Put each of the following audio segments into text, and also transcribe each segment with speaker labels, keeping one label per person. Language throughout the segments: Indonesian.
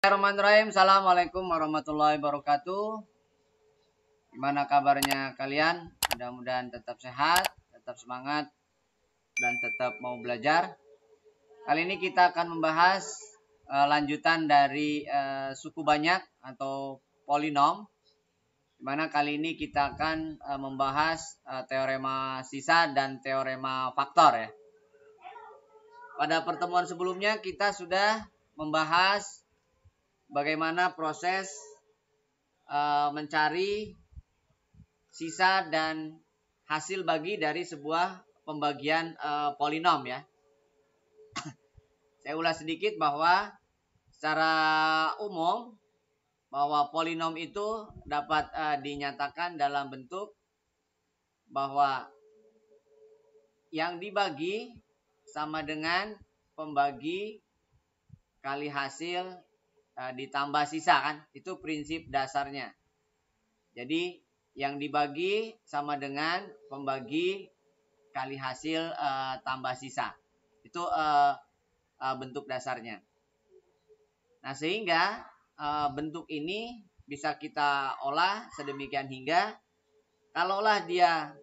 Speaker 1: Bismillahirrahmanirrahim. Assalamualaikum warahmatullahi wabarakatuh. Gimana kabarnya kalian? Mudah-mudahan tetap sehat, tetap semangat, dan tetap mau belajar. Kali ini kita akan membahas lanjutan dari suku banyak atau polinom. Dimana kali ini kita akan membahas teorema sisa dan teorema faktor ya. Pada pertemuan sebelumnya kita sudah membahas bagaimana proses mencari sisa dan hasil bagi dari sebuah pembagian polinom ya. Saya ulas sedikit bahwa secara umum bahwa polinom itu dapat dinyatakan dalam bentuk bahwa yang dibagi sama dengan pembagi kali hasil ditambah sisa kan, itu prinsip dasarnya. Jadi yang dibagi sama dengan pembagi kali hasil tambah sisa, itu bentuk dasarnya. Nah sehingga bentuk ini bisa kita olah sedemikian hingga kalaulah dia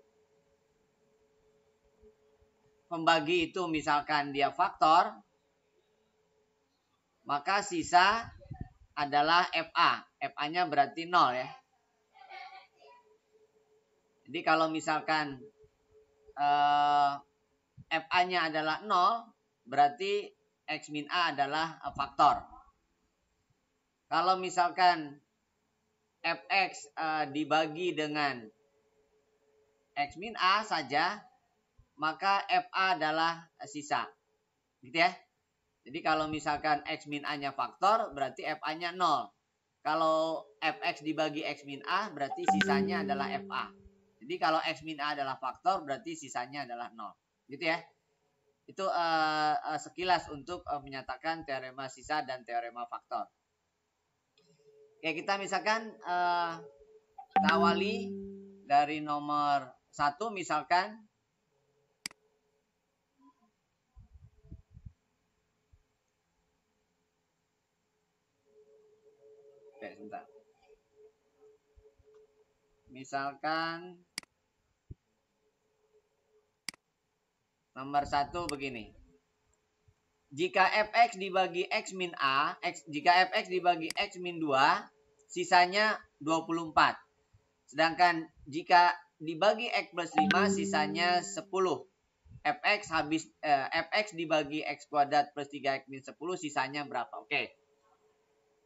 Speaker 1: pembagi itu misalkan dia faktor, maka sisa adalah FA. FA-nya berarti 0 ya. Jadi kalau misalkan FA-nya adalah 0, berarti X min A adalah faktor. Kalau misalkan Fx dibagi dengan X min A saja, maka FA adalah sisa. Gitu ya. Jadi kalau misalkan X min A-nya faktor, berarti FA-nya 0. Kalau Fx dibagi X min A, berarti sisanya adalah FA. Jadi kalau X min A adalah faktor, berarti sisanya adalah 0. Gitu ya. Itu sekilas untuk menyatakan teorema sisa dan teorema faktor. Oke, kita misalkan kita awali dari nomor 1 misalkan. Oke, sebentar. Misalkan nomor 1 begini. Jika Fx dibagi X min A, jika Fx dibagi X min 2, sisanya 24. Sedangkan jika dibagi X plus 5, sisanya 10. Fx dibagi X kuadrat plus 3X min 10, sisanya berapa? Oke.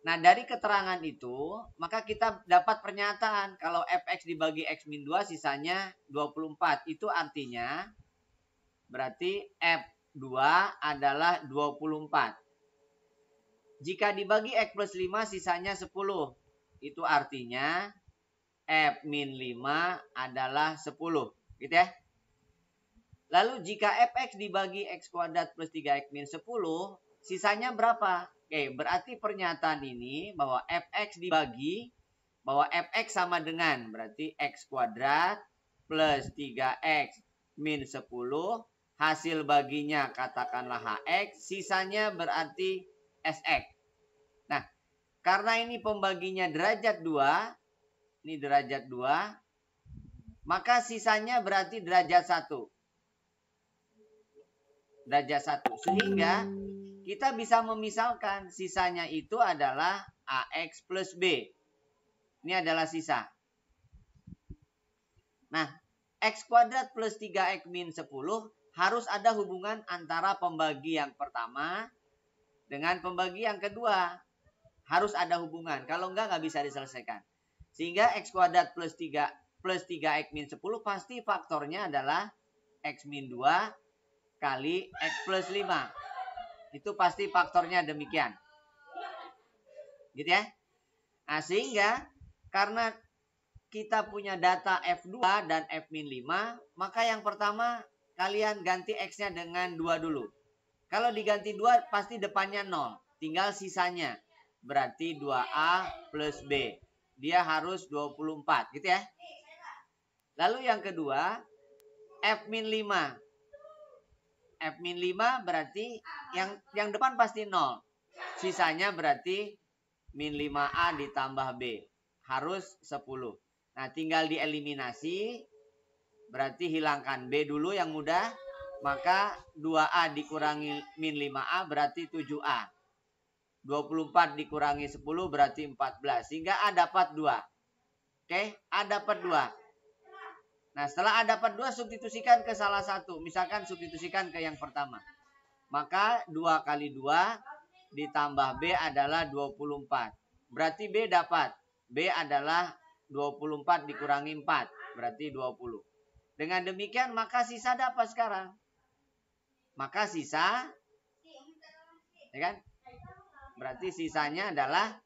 Speaker 1: Nah, dari keterangan itu, maka kita dapat pernyataan kalau Fx dibagi X min 2 sisanya 24. Itu artinya berarti F2 adalah 24. Jika dibagi X plus 5 sisanya 10. Itu artinya F min 5 adalah 10. Gitu ya. Lalu jika Fx dibagi X kuadrat plus 3X min 10, sisanya berapa? Oke, berarti pernyataan ini bahwa Fx dibagi, bahwa Fx sama dengan berarti X kuadrat plus 3X min 10, hasil baginya katakanlah Hx, sisanya berarti Sx. Nah, karena ini pembaginya derajat 2, ini derajat 2, maka sisanya berarti derajat 1. Derajat 1. Sehingga kita bisa memisalkan sisanya itu adalah AX plus B. Ini adalah sisa. Nah, X kuadrat plus 3X min 10 harus ada hubungan antara pembagi yang pertama dengan pembagi yang kedua. Harus ada hubungan. Kalau enggak bisa diselesaikan. Sehingga X kuadrat plus 3X min 10 pasti faktornya adalah X min 2 kali X plus 5. Itu pasti faktornya demikian. Gitu ya. Nah, sehingga karena kita punya data F2 dan F min 5, maka yang pertama kalian ganti X-nya dengan 2 dulu. Kalau diganti 2 pasti depannya 0. Tinggal sisanya. Berarti 2A plus B. Dia harus 24. Gitu ya. Lalu yang kedua, F min 5. F-5 berarti yang depan pasti 0. Sisanya berarti min 5A ditambah B. Harus 10. Nah, tinggal dieliminasi. Berarti hilangkan B dulu yang mudah. Maka 2A dikurangi min 5A berarti 7A. 24 dikurangi 10 berarti 14. Sehingga A dapat 2. Oke, A dapat 2. Nah, setelah A dapat 2, substitusikan ke salah satu. Misalkan substitusikan ke yang pertama. Maka 2 kali 2 ditambah B adalah 24. Berarti B dapat. B adalah 24 dikurangi 4. Berarti 20. Dengan demikian maka sisa dapat sekarang. Maka sisa, ya kan? Berarti sisanya adalah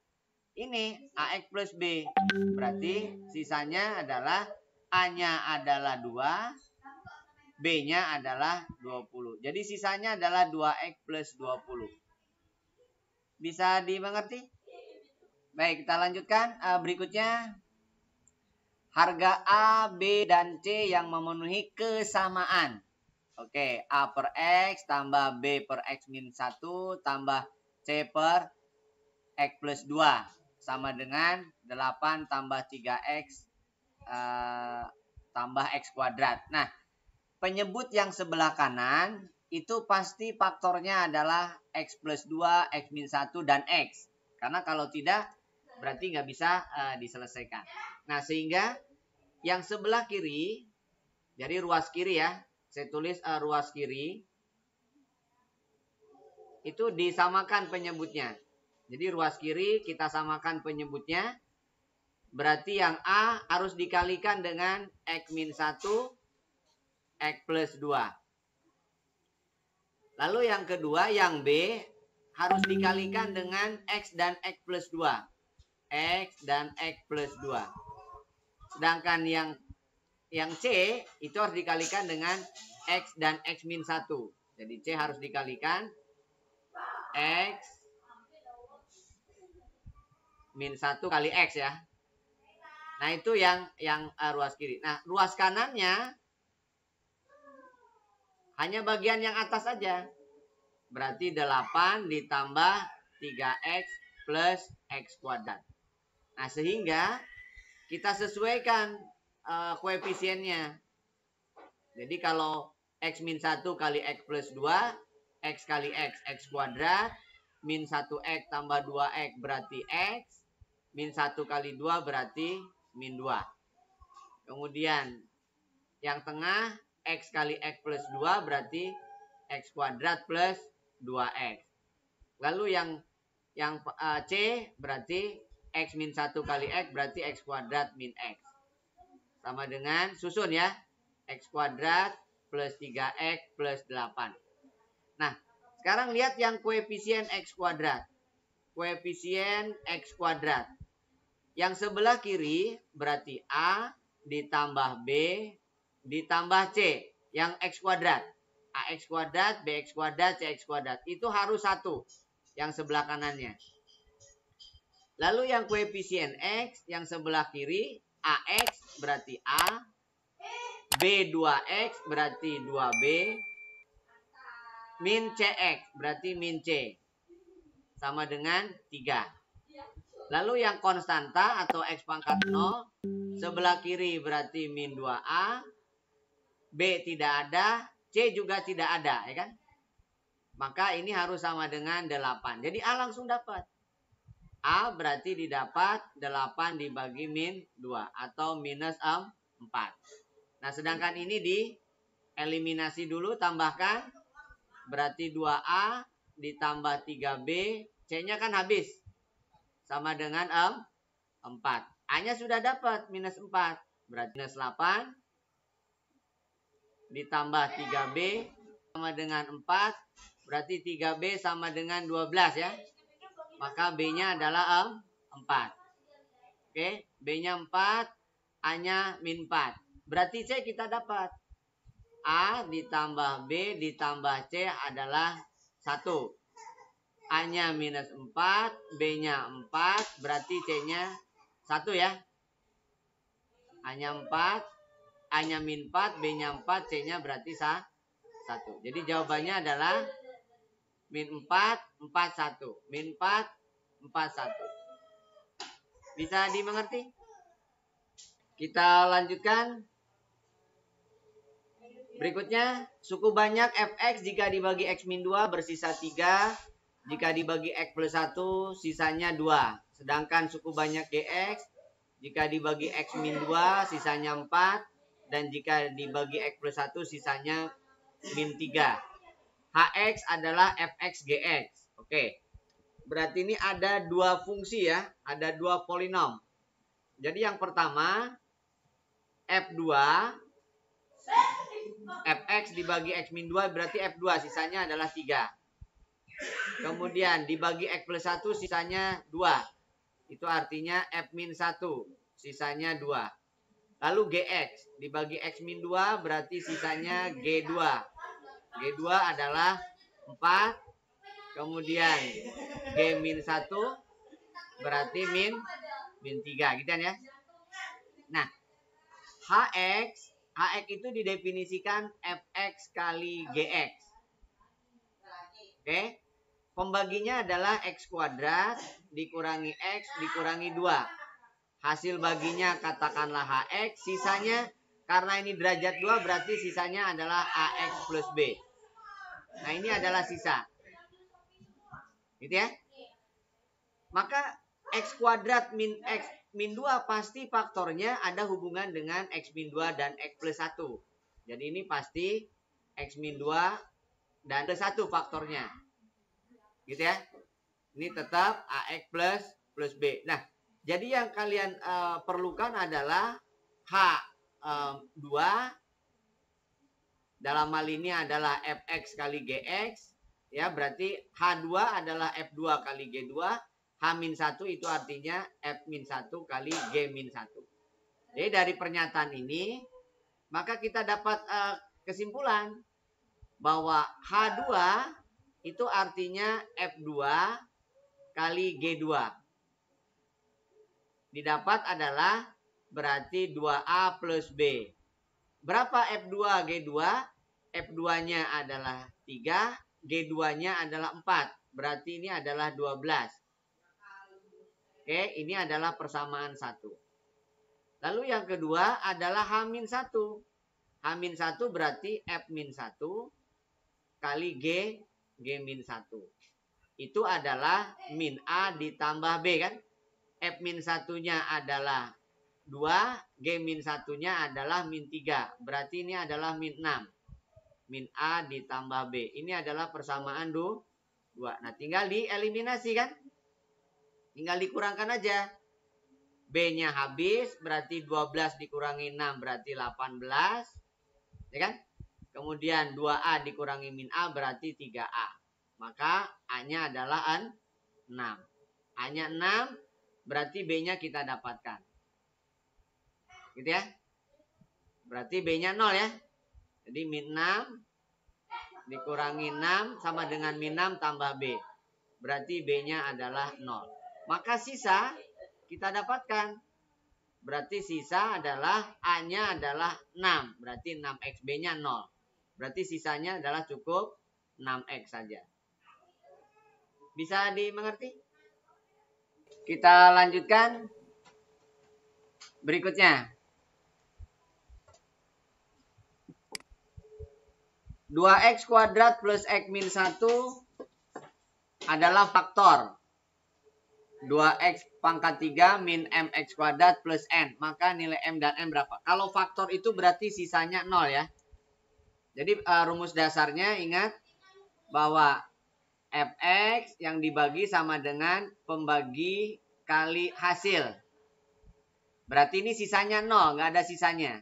Speaker 1: ini AX plus B. Berarti sisanya adalah A-nya adalah 2, B-nya adalah 20. Jadi sisanya adalah 2X plus 20. Bisa dimengerti? Baik, kita lanjutkan. Berikutnya. Harga A, B, dan C yang memenuhi kesamaan. Oke, A per X tambah B per X min 1 tambah C per X plus 2. Sama dengan 8 tambah 3X tambah X kuadrat. Nah, penyebut yang sebelah kanan itu pasti faktornya adalah X plus 2, X min 1, dan X. Karena kalau tidak, berarti nggak bisa diselesaikan. Nah, sehingga yang sebelah kiri, jadi ruas kiri ya, saya tulis ruas kiri, itu disamakan penyebutnya. Jadi ruas kiri kita samakan penyebutnya. Berarti yang A harus dikalikan dengan X min 1, X plus 2. Lalu yang kedua, yang B harus dikalikan dengan X dan X plus 2. X dan X plus 2. Sedangkan yang C itu harus dikalikan dengan X dan X min 1. Jadi C harus dikalikan X min 1 kali X ya. Nah, itu yang ruas kiri. Nah, ruas kanannya hanya bagian yang atas saja. Berarti 8 ditambah 3X plus X kuadrat. Nah, sehingga kita sesuaikan koefisiennya. Jadi kalau X min 1 kali X plus 2, X kali X, X kuadrat. Min 1X tambah 2X berarti X. Min 1 kali 2 berarti min 2. Kemudian yang tengah X kali X plus 2 berarti X kuadrat plus 2X. Lalu yang C berarti X min 1 kali X berarti X kuadrat min X. Sama dengan susun ya. X kuadrat plus 3X plus 8. Nah, sekarang lihat yang koefisien X kuadrat. Koefisien X kuadrat. Yang sebelah kiri berarti A ditambah B ditambah C. Yang X kuadrat. AX kuadrat, BX kuadrat, CX kuadrat. Itu harus 1. Yang sebelah kanannya. Lalu yang koefisien X yang sebelah kiri. AX berarti A. B2X berarti 2B. Min CX berarti min C. Sama dengan 3. Lalu yang konstanta atau X pangkat 0. Sebelah kiri berarti min 2A. B tidak ada. C juga tidak ada. Ya kan? Maka ini harus sama dengan 8. Jadi A langsung dapat. A berarti didapat 8 dibagi min 2. Atau minus 4. Nah, sedangkan ini dieliminasi dulu. Tambahkan. Berarti 2A ditambah 3B. C-nya kan habis. Sama dengan 4. A-nya sudah dapat minus 4. Berarti minus 8. Ditambah 3B. Sama dengan 4. Berarti 3B sama dengan 12 ya. Maka B-nya adalah 4. Oke. B-nya 4. A-nya min 4. Berarti C kita dapat. A ditambah B ditambah C adalah 1. A-nya minus 4, B-nya 4, berarti C-nya 1 ya. A-nya 4, A-nya min 4, B-nya 4, C-nya berarti 1. Jadi jawabannya adalah min 4, 4, 1. Min 4, 4, 1. Bisa dimengerti? Kita lanjutkan. Berikutnya, suku banyak fx jika dibagi x-2 bersisa 3. Jika dibagi x plus 1, sisanya 2. Sedangkan suku banyak gx, jika dibagi x-2, sisanya 4. Dan jika dibagi x plus 1, sisanya min 3. Hx adalah fx gx. Oke. Berarti ini ada dua fungsi ya. Ada dua polinom. Jadi yang pertama, f2 fx dibagi x-2 berarti f2 sisanya adalah 3. Kemudian dibagi x plus 1 sisanya 2. Itu artinya f-1 sisanya 2. Lalu gx dibagi x-2 berarti sisanya g2. G2 adalah 4. Kemudian g-1 berarti min 3 gitu kan ya. Nah, hx itu didefinisikan fx kali gx. Oke. Pembaginya adalah x kuadrat dikurangi x dikurangi 2. Hasil baginya katakanlah hx, sisanya karena ini derajat 2 berarti sisanya adalah ax plus b. Nah, ini adalah sisa. Gitu ya. Maka x kuadrat min x min 2 pasti faktornya ada hubungan dengan x min 2 dan x plus 1. Jadi ini pasti x min 2 dan plus 1 faktornya. Gitu ya. Ini tetap ax plus b. Nah, jadi yang kalian perlukan adalah h2 dalam hal ini adalah fx kali gx. Ya, berarti h2 adalah f2 kali g2. H-1 itu artinya F-1 kali G-1. Jadi dari pernyataan ini, maka kita dapat kesimpulan bahwa H2 itu artinya F2 kali G2. Didapat adalah berarti 2A plus B. Berapa F2 G2? F2-nya adalah 3, G2-nya adalah 4. Berarti ini adalah 12. Oke, ini adalah persamaan 1. Lalu yang kedua adalah H-1. H-1 berarti F-1 kali G-1. Itu adalah min A ditambah B kan. F-1-nya adalah 2, G-1-nya adalah min 3. Berarti ini adalah min 6. Min A ditambah B. Ini adalah persamaan 2. Nah, tinggal dieliminasi kan. Tinggal dikurangkan aja. B-nya habis, berarti 12 dikurangi 6 berarti 18. Ya kan? Kemudian 2A dikurangi min A berarti 3A. Maka A-nya adalah 6. A-nya 6, berarti B-nya kita dapatkan. Gitu ya. Berarti B-nya 0 ya. Jadi min 6 dikurangi 6 sama dengan min 6 tambah B. Berarti B-nya adalah 0. Maka sisa kita dapatkan. Berarti sisa adalah A-nya adalah 6. Berarti 6x, B-nya 0. Berarti sisanya adalah cukup 6x saja. Bisa dimengerti? Kita lanjutkan. Berikutnya. 2x kuadrat plus x min 1 adalah faktor. 2x pangkat 3 min mx kuadrat plus n. Maka nilai m dan n berapa? Kalau faktor itu berarti sisanya 0 ya. Jadi rumus dasarnya ingat bahwa fx yang dibagi sama dengan pembagi kali hasil. Berarti ini sisanya 0, nggak ada sisanya.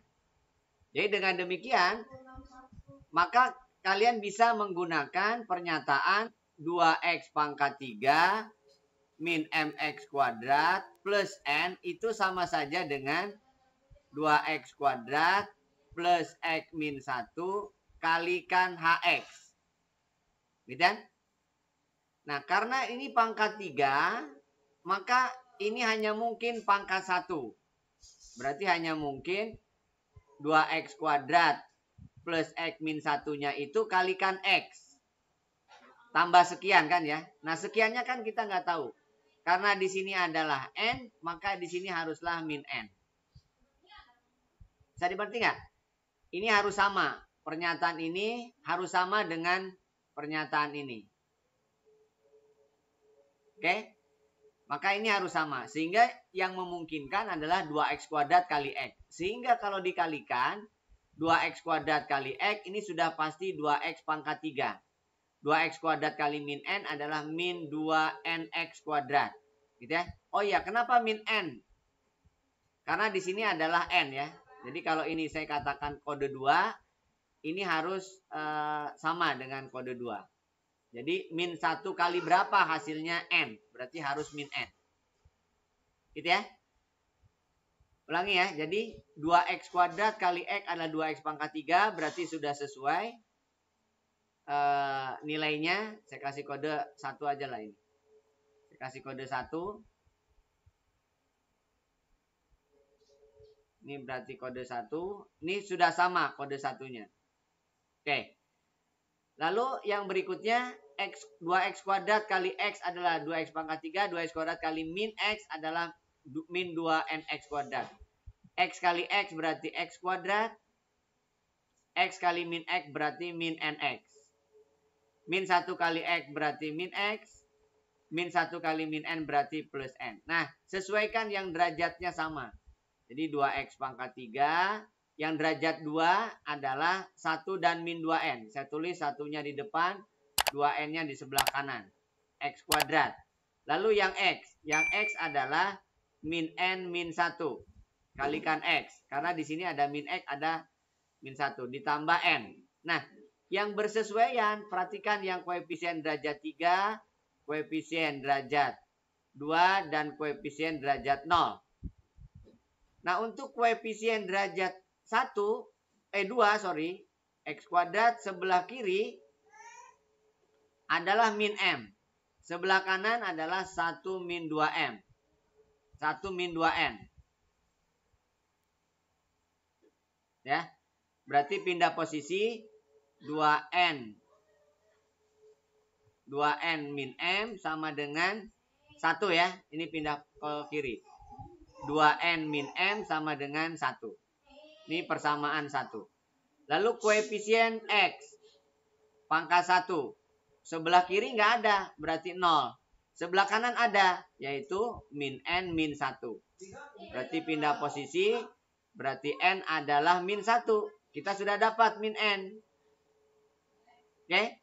Speaker 1: Jadi dengan demikian, maka kalian bisa menggunakan pernyataan 2x pangkat 3 min mx kuadrat plus n itu sama saja dengan 2x kuadrat plus x min 1 kalikan hx. Gitu kan? Nah, karena ini pangkat 3, maka ini hanya mungkin pangkat 1. Berarti hanya mungkin 2x kuadrat plus x min 1-nya itu kalikan x. Tambah sekian kan ya. Nah, sekiannya kan kita nggak tahu. Karena di sini adalah N, maka di sini haruslah min N. Bisa dimengerti nggak? Ini harus sama. Pernyataan ini harus sama dengan pernyataan ini. Oke? Maka ini harus sama. Sehingga yang memungkinkan adalah 2x kuadrat kali x. Sehingga kalau dikalikan 2x kuadrat kali x ini sudah pasti 2x pangkat 3. 2x kuadrat kali min n adalah min 2nx kuadrat. Gitu ya. Oh iya, kenapa min n? Karena di sini adalah n ya. Jadi kalau ini saya katakan kode 2, ini harus sama dengan kode 2. Jadi min 1 kali berapa hasilnya n? Berarti harus min n. Gitu ya. Ulangi ya. Jadi 2x kuadrat kali x adalah 2x pangkat 3. Berarti sudah sesuai. Nilainya. Saya kasih kode 1 aja lah ini. Saya kasih kode 1. Ini berarti kode 1. Ini sudah sama kode 1-nya. Oke. Lalu yang berikutnya. 2x kuadrat kali x adalah 2x pangkat 3. 2x kuadrat kali min x adalah min 2nx kuadrat. X kali x berarti x kuadrat. X kali min x berarti min nx. Min 1 kali x berarti min x. Min 1 kali min n berarti plus n. Nah, sesuaikan yang derajatnya sama. Jadi 2x pangkat 3. Yang derajat 2 adalah 1 dan min 2n. Saya tulis satunya di depan. 2n-nya di sebelah kanan. X kuadrat. Lalu yang x. Yang x adalah min n min 1. Kalikan x. Karena di sini ada min x, ada min 1. Ditambah n. Nah, yang bersesuaian. Perhatikan yang koefisien derajat 3. Koefisien derajat 2. Dan koefisien derajat 0. Nah, untuk koefisien derajat 2, x kuadrat sebelah kiri adalah min m. Sebelah kanan adalah 1 min 2m. 1 min 2n. Ya. Berarti pindah posisi 2n. 2n min m sama dengan 1 ya. Ini pindah ke kiri. 2n min m sama dengan 1. Ini persamaan 1. Lalu koefisien x. Pangkat 1. Sebelah kiri nggak ada, berarti 0. Sebelah kanan ada, yaitu min n min 1. Berarti pindah posisi, berarti n adalah min 1. Kita sudah dapat min n. Oke.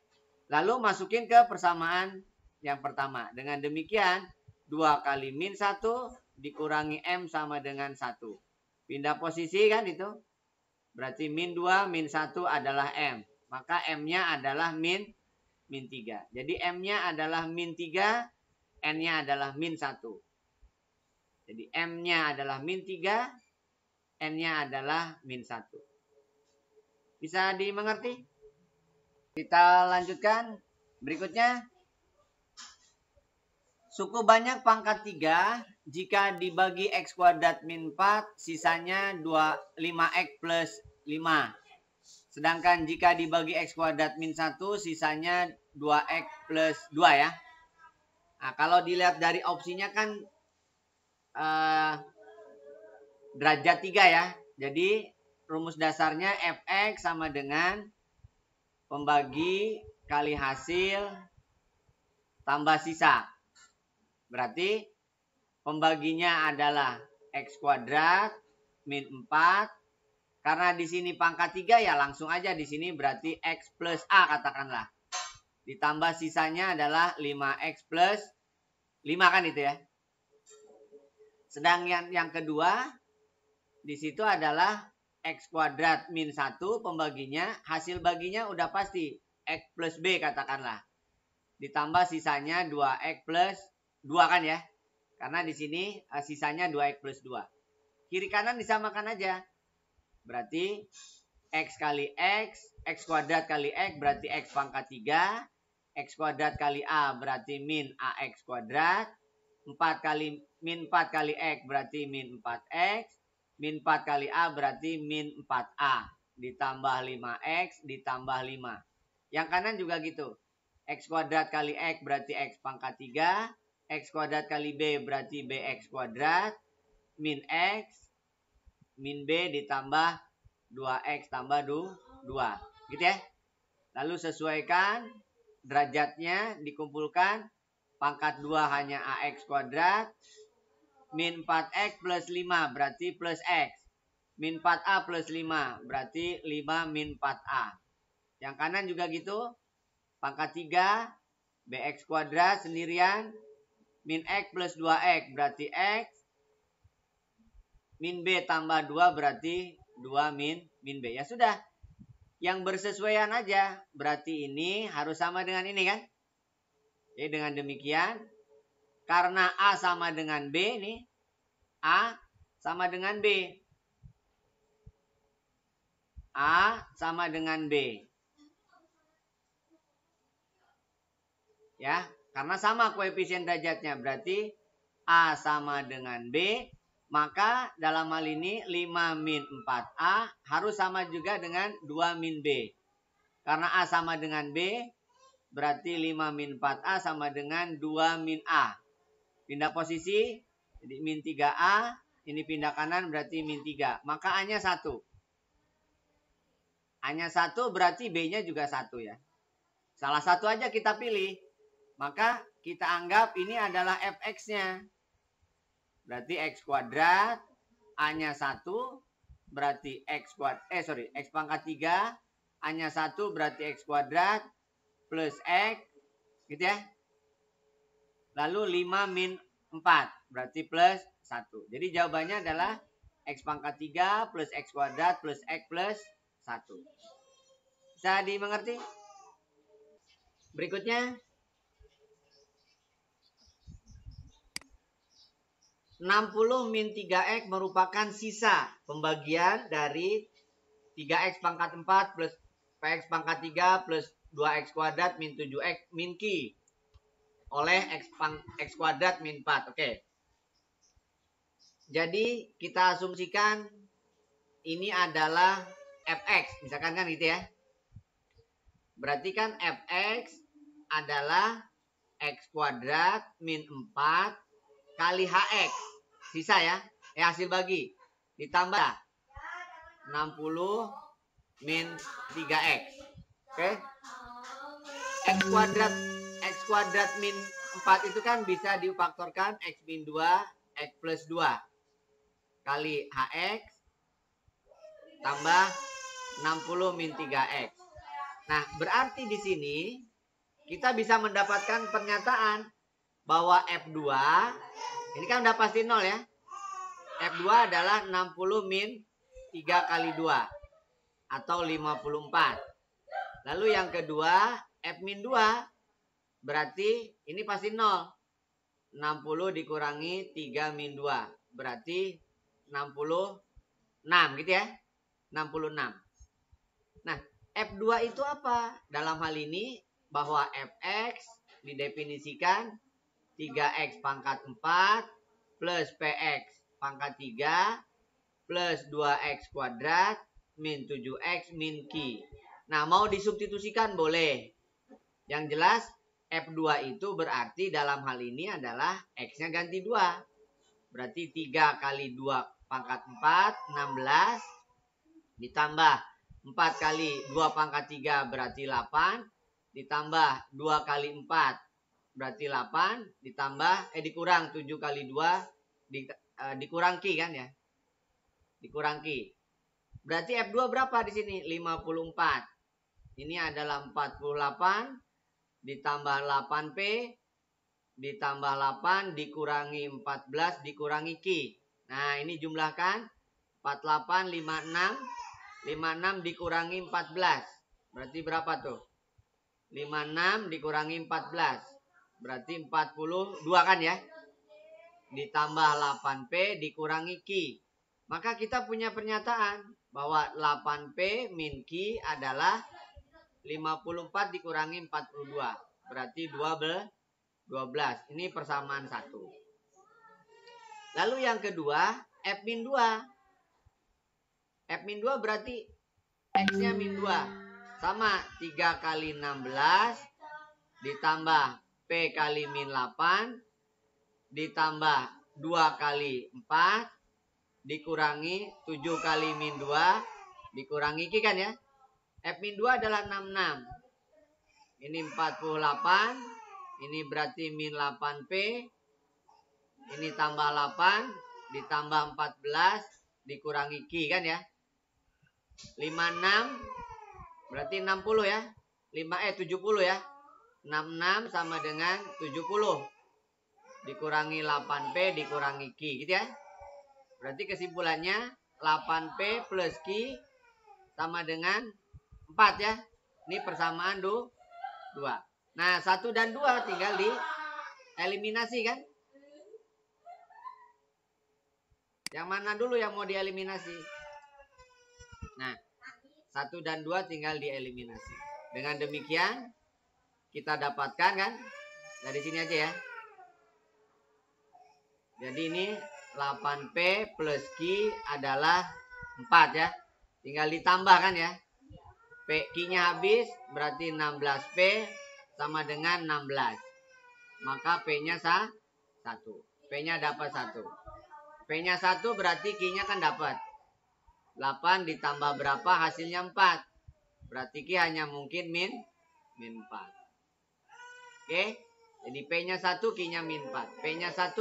Speaker 1: Lalu masukin ke persamaan yang pertama. Dengan demikian, 2 kali min 1 dikurangi m sama dengan 1. Pindah posisi kan itu. Berarti min 2, min 1 adalah m. Maka m-nya adalah min 3. Jadi m-nya adalah min 3, n-nya adalah min 1. Jadi m-nya adalah min 3, n-nya adalah min 1. Bisa dimengerti? Kita lanjutkan. Berikutnya. Suku banyak pangkat 3 jika dibagi x kuadrat min 4, sisanya 5x plus 5. Sedangkan jika dibagi x kuadrat min 1, sisanya 2x plus 2 ya. Nah, kalau dilihat dari opsinya kan derajat 3 ya. Jadi rumus dasarnya fx sama dengan pembagi kali hasil tambah sisa. Berarti pembaginya adalah x kuadrat min 4. Karena di sini pangkat 3 ya langsung aja di sini berarti x plus a katakanlah. Ditambah sisanya adalah 5x plus 5 kan itu ya. Sedang yang kedua di situ adalah x kuadrat min 1 pembaginya. Hasil baginya udah pasti x plus b katakanlah. Ditambah sisanya 2x plus 2 kan ya. Karena di sini sisanya 2x plus 2. Kiri kanan disamakan aja. Berarti x kali x kuadrat kali x berarti x pangkat 3. X kuadrat kali a berarti min ax kuadrat. Min 4 kali x berarti min 4x. Min 4 kali a berarti min 4a. Ditambah 5x ditambah 5. Yang kanan juga gitu. X kuadrat kali x berarti x pangkat 3. X kuadrat kali B berarti BX kuadrat. Min X. Min B ditambah 2X tambah 2. Gitu ya. Lalu sesuaikan derajatnya, dikumpulkan. Pangkat 2 hanya AX kuadrat. Min 4X plus 5 berarti plus X. Min 4A plus 5 berarti 5 min 4A. Yang kanan juga gitu. Pangkat 3 BX kuadrat sendirian. Min X plus 2X berarti X. Min B tambah 2 berarti 2 min B. Ya sudah. Yang bersesuaian aja. Berarti ini harus sama dengan ini kan. Jadi dengan demikian. Karena A sama dengan B nih. A sama dengan B. A sama dengan B. Ya, karena sama koefisien derajatnya. Berarti A sama dengan B. Maka dalam hal ini 5 min 4A harus sama juga dengan 2 min B. Karena A sama dengan B. Berarti 5 min 4A sama dengan 2 min A. Pindah posisi. Jadi min 3A. Ini pindah kanan berarti min 3. Maka A-nya 1. A-nya 1 berarti B-nya juga 1 ya. Salah satu aja kita pilih. Maka kita anggap ini adalah fx-nya. Berarti x kuadrat. A-nya 1. Berarti x pangkat 3. A-nya 1 berarti x kuadrat. Plus x. Gitu ya. Lalu 5 min 4. Berarti plus 1. Jadi jawabannya adalah x pangkat 3 plus x kuadrat plus x plus 1. Bisa dimengerti? Berikutnya. 60 min 3x merupakan sisa pembagian dari 3x pangkat 4 plus px pangkat 3 plus 2x kuadrat min 7x min Q. Oleh x kuadrat min 4. Oke. Jadi kita asumsikan ini adalah fx. Misalkan kan gitu ya. Berarti kan fx adalah x kuadrat min 4 kali hx. Sisa ya. Hasil bagi. Ditambah 60 min 3x. Oke. X kuadrat min 4 itu kan bisa difaktorkan x min 2, x plus 2 kali hx tambah 60 min 3x. Nah, berarti di sini kita bisa mendapatkan pernyataan bahwa F2 ini kan udah pasti 0 ya. F2 adalah 60 min 3 kali 2 atau 54. Lalu yang kedua F min 2 berarti ini pasti 0. 60 dikurangi 3 min 2 berarti 66 gitu ya. 66. Nah, F2 itu apa? Dalam hal ini bahwa fx didefinisikan 3x pangkat 4 plus px pangkat 3 plus 2x kuadrat min 7x min Q. Nah, mau disubstitusikan boleh. Yang jelas F2 itu berarti dalam hal ini adalah x-nya ganti 2. Berarti 3 kali 2 pangkat 4, 16. Ditambah 4 kali 2 pangkat 3 berarti 8. Ditambah 2 kali 4 berarti 8. Ditambah, dikurang 7 kali 2. Dikurang Q kan ya. Dikurang Q. Berarti F2 berapa di sini? 54. Ini adalah 48. Ditambah 8P. Ditambah 8 dikurangi 14 dikurangi Q. Nah, ini jumlahkan 48, 56. 56 dikurangi 14. Berarti berapa tuh? 56 dikurangi 14. Berarti 42 kan ya? Ditambah 8P dikurangi Q. Maka kita punya pernyataan bahwa 8P min Q adalah 54 dikurangi 42. Berarti 12. Ini persamaan 1. Lalu yang kedua, F min 2. F min 2 berarti X-nya min 2. Sama 3 kali 16 ditambah P kali min 8 ditambah 2 kali 4 dikurangi 7 kali min 2 dikurangi Q kan ya. F min 2 adalah 66. Ini 48. Ini berarti min 8P. Ini tambah 8 ditambah 14 dikurangi Q kan ya. 56 berarti 60 ya. 70 ya. 66 sama dengan 70 dikurangi 8P dikurangi Q gitu ya. Berarti kesimpulannya 8P plus Q sama dengan 4 ya. Ini persamaan 2. Nah 1 dan 2 tinggal dieliminasi kan. Yang mana dulu yang mau dieliminasi? Nah 1 dan 2 tinggal dieliminasi. Dengan demikian kita dapatkan kan. Dari sini aja ya. Jadi ini 8P plus Q adalah 4 ya. Tinggal ditambahkan ya. Q-nya habis berarti 16P sama dengan 16. Maka P-nya 1. P-nya dapat 1. P-nya 1 berarti Q-nya kan dapat 8 ditambah berapa hasilnya 4. Berarti Q hanya mungkin min 4. Oke. Jadi P-nya 1, Q-nya min 4. P-nya 1,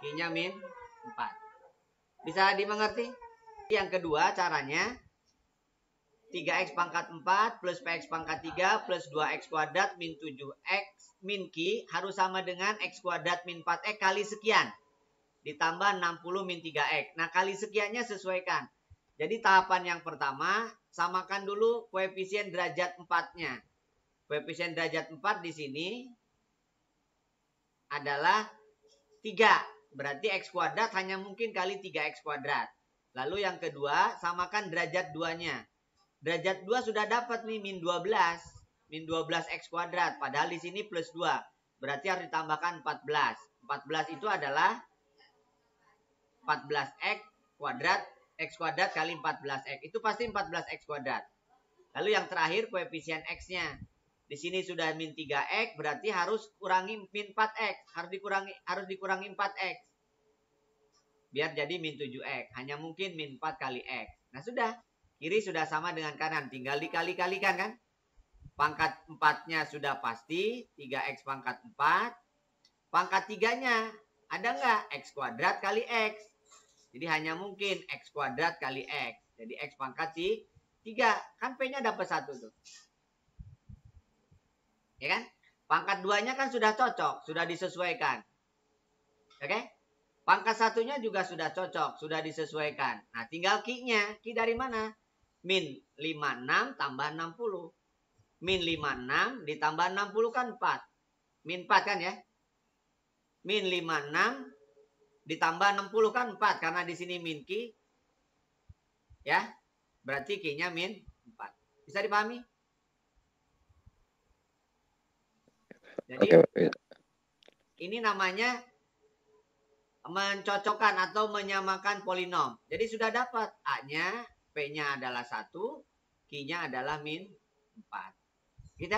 Speaker 1: Q-nya min 4. Bisa dimengerti? Yang kedua caranya 3x pangkat 4 plus px pangkat 3 plus 2x kuadrat min 7x min Q harus sama dengan x kuadrat min 4x kali sekian. Ditambah 60 min 3x. Nah kali sekiannya sesuaikan. Jadi tahapan yang pertama samakan dulu koefisien derajat 4-nya. Koefisien derajat 4 di sini adalah 3. Berarti x kuadrat hanya mungkin kali 3x kuadrat. Lalu yang kedua samakan derajat 2-nya. Derajat 2 sudah dapat nih min 12. Min 12x kuadrat. Padahal di sini plus 2. Berarti harus ditambahkan 14. 14 itu adalah 14x kuadrat. X kuadrat kali 14x. Itu pasti 14x kuadrat. Lalu yang terakhir koefisien x-nya. Di sini sudah min 3x. Berarti harus kurangi min 4x. Harus dikurangi 4x. Biar jadi min 7x. Hanya mungkin min 4 kali x. Nah sudah. Kiri sudah sama dengan kanan. Tinggal dikali-kalikan kan. Pangkat 4-nya sudah pasti. 3x pangkat 4. Pangkat 3-nya. Ada nggak? X kuadrat kali x. Jadi hanya mungkin x kuadrat kali x. Jadi x pangkat 3. Kan P-nya dapat 1 tuh. Ya kan? Pangkat 2-nya kan sudah cocok. Sudah disesuaikan. Oke? Pangkat 1-nya juga sudah cocok. Sudah disesuaikan. Nah tinggal Q-nya. Q dari mana? Min 56 tambah 60. Min 56 ditambah 60 kan 4. Min 4 kan ya. Min 56 ditambah 60 kan 4. Karena di sini min Q. Ya. Berarti Q-nya min 4. Bisa dipahami? Jadi ini namanya mencocokkan atau menyamakan polinom. Jadi sudah dapat A-nya. P-nya adalah 1, Q-nya adalah min 4. Gitu?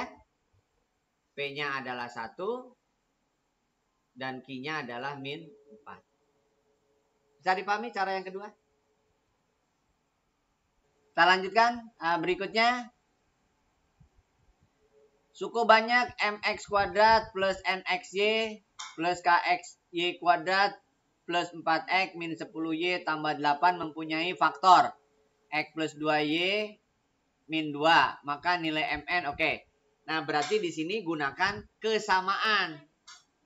Speaker 1: P-nya adalah 1, dan Q-nya adalah min 4. Bisa dipahami cara yang kedua? Kita lanjutkan. Berikutnya. Suku banyak mx kuadrat plus nxy plus kxy kuadrat plus 4x min 10y tambah 8 mempunyai faktor x plus 2y min 2. Maka nilai mn oke. Nah berarti di sini gunakan kesamaan.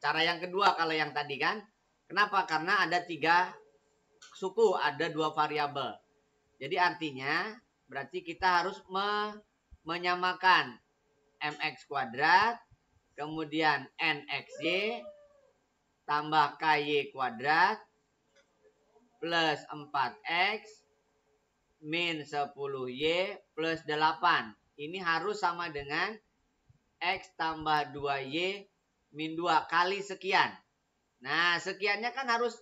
Speaker 1: Cara yang kedua kalau yang tadi kan. Kenapa? Karena ada 3 suku. Ada 2 variabel. Jadi artinya berarti kita harus menyamakan mx kuadrat. Kemudian nxy tambah ky kuadrat plus 4x min 10y plus 8. Ini harus sama dengan x tambah 2y min 2 kali sekian. Nah sekiannya kan harus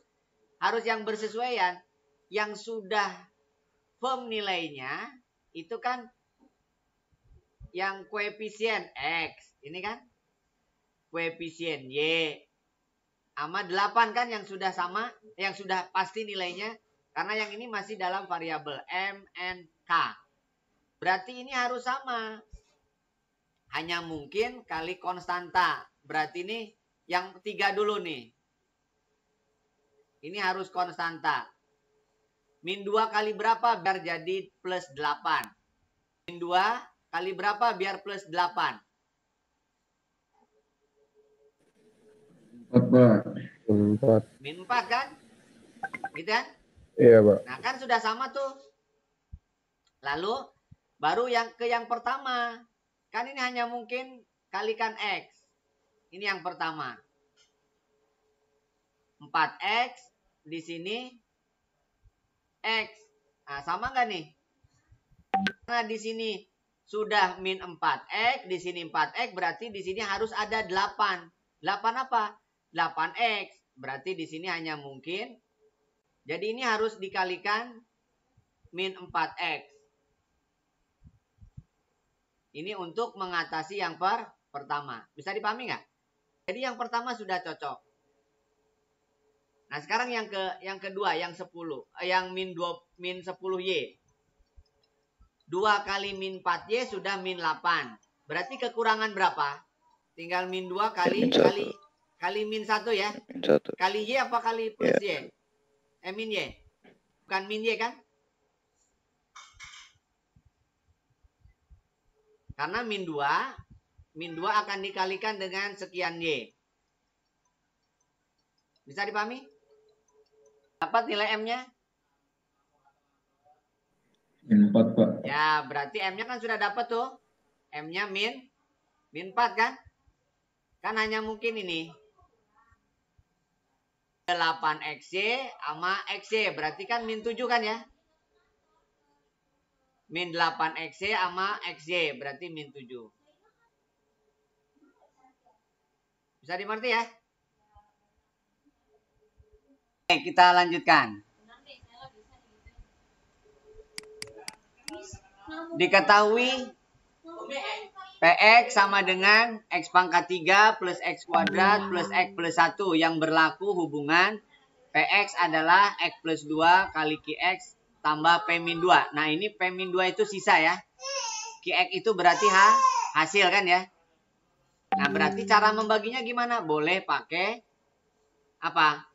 Speaker 1: yang bersesuaian. Yang sudah firm nilainya itu kan yang koefisien x. Ini kan koefisien y sama 8 kan yang sudah sama, yang sudah pasti nilainya. Karena yang ini masih dalam variabel M, N, K. Berarti ini harus sama. Hanya mungkin kali konstanta. Berarti ini yang 3 dulu nih. Ini harus konstanta. Min 2 kali berapa biar jadi plus 8? Min 2 kali berapa biar plus 8?
Speaker 2: 4, Pak.
Speaker 3: 4.
Speaker 1: Min 4 kan? Gitu kan?
Speaker 3: Iya, Pak.
Speaker 1: Nah, kan sudah sama tuh. Lalu baru yang pertama. Kan ini hanya mungkin kalikan X. Ini yang pertama. 4X di sini X. Nah, sama nggak nih? Karena di sini sudah min 4X, di sini 4X, berarti di sini harus ada 8. 8 apa? 8X. Berarti di sini hanya mungkin. Jadi ini harus dikalikan min 4X. Ini untuk mengatasi yang pertama. Bisa dipahami nggak? Jadi yang pertama sudah cocok. Nah, sekarang yang kedua, yang 10, yang min 10Y. 2 kali min 4Y sudah min 8. Berarti kekurangan berapa? Tinggal min 2 kali min 1 ya.
Speaker 3: Min 1.
Speaker 1: Kali Y apa kali plus Y? Min Y. Bukan min Y kan? Karena min 2 akan dikalikan dengan sekian Y. Bisa dipahami? Dapat nilai M-nya?
Speaker 2: Min 4, Pak.
Speaker 1: Ya, berarti M-nya kan sudah dapat tuh. M-nya min 4 kan? Kan hanya mungkin ini. 8XY sama XY. Berarti kan min 7 kan ya? Min 8XY sama XY. Berarti min 7. Bisa dimengerti ya? Oke, kita lanjutkan. Diketahui PX sama dengan X pangkat 3 plus X kuadrat plus X plus 1 yang berlaku hubungan PX adalah X plus 2 kali QX tambah P min 2. Nah, ini P min 2 itu sisa ya. QX itu berarti hasil kan ya. Nah, berarti cara membaginya gimana? Boleh pakai apa?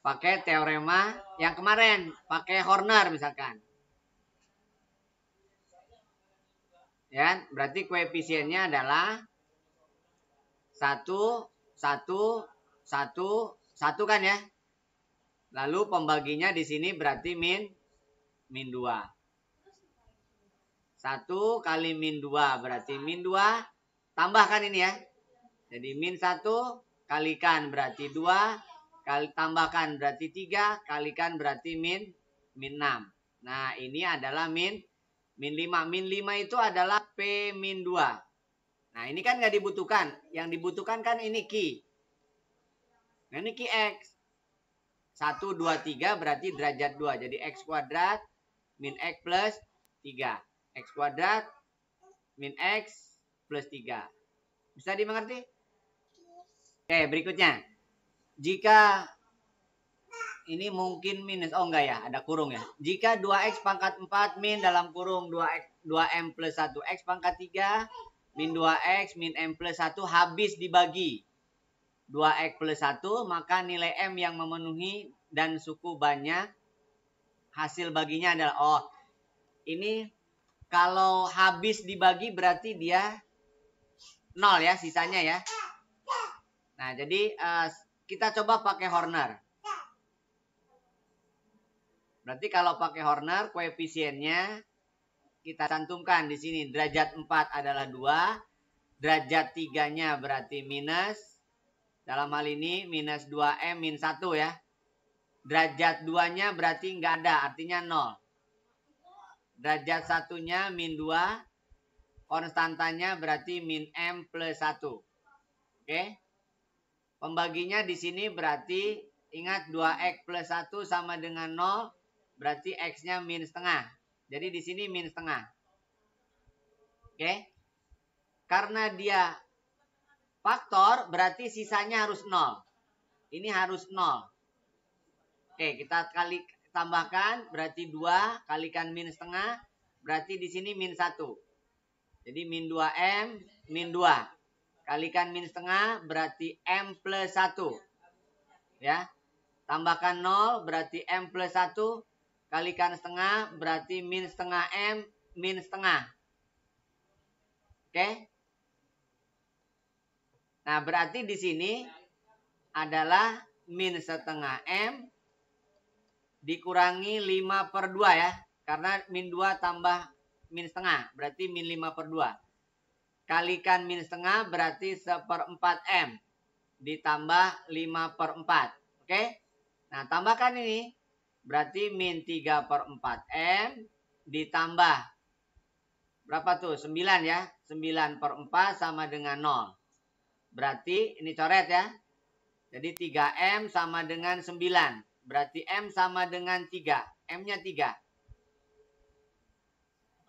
Speaker 1: Pakai teorema yang kemarin. Pakai Horner misalkan. Ya, berarti koefisiennya adalah 1, 1, 1, 1 kan ya. Lalu pembaginya di sini berarti min 2. 1 kali min 2 berarti min 2. Tambahkan ini ya. Jadi min 1 kalikan berarti 2. Tambahkan berarti 3. Kalikan berarti min 6. Nah, ini adalah min 5. Min 5 itu adalah P min 2. Nah, ini kan nggak dibutuhkan. Yang dibutuhkan kan ini Q. Nah, ini QX. 1, 2, 3 berarti derajat 2. Jadi X kuadrat min X plus 3. X kuadrat min X plus 3. Bisa dimengerti? Oke, berikutnya. Jika ini mungkin minus. Oh enggak ya, ada kurung ya. Jika 2X pangkat 4 min dalam kurung 2M plus 1X pangkat 3 min 2X min M plus 1 habis dibagi 2X plus 1, maka nilai M yang memenuhi dan suku banyak hasil baginya adalah, ini kalau habis dibagi berarti dia 0 ya sisanya ya. Nah, jadi kita coba pakai Horner. Berarti kalau pakai Horner koefisiennya kita cantumkan di sini. Derajat 4 adalah 2. Derajat 3-nya berarti minus. Dalam hal ini minus 2M min 1 ya. Derajat 2-nya berarti nggak ada, artinya 0. Derajat 1-nya min 2. Konstantanya berarti min M plus 1. Oke. Pembaginya di sini berarti ingat 2X plus 1 sama dengan 0. Berarti X-nya min setengah. Jadi di sini min setengah. Oke. Karena dia faktor berarti sisanya harus 0. Ini harus 0. Oke, kita tambahkan, berarti 2 kalikan min setengah, berarti di sini min 1. Jadi min 2M, min 2. Kalikan min setengah, berarti M plus 1. Ya, tambahkan 0, berarti M plus 1. Kalikan setengah, berarti min setengah M, min setengah. Oke. Nah, berarti di sini adalah min setengah M dikurangi 5/2 ya. Karena min 2 tambah min setengah, berarti min 5/2. Kalikan min setengah berarti 1/4 M. Ditambah 5/4. Oke. Nah, tambahkan ini. Berarti min 3/4 M. Ditambah. Berapa tuh? 9 ya. 9/4 sama dengan 0. Berarti ini coret ya. Jadi 3M sama dengan 9. Berarti M sama dengan 3. M-nya 3.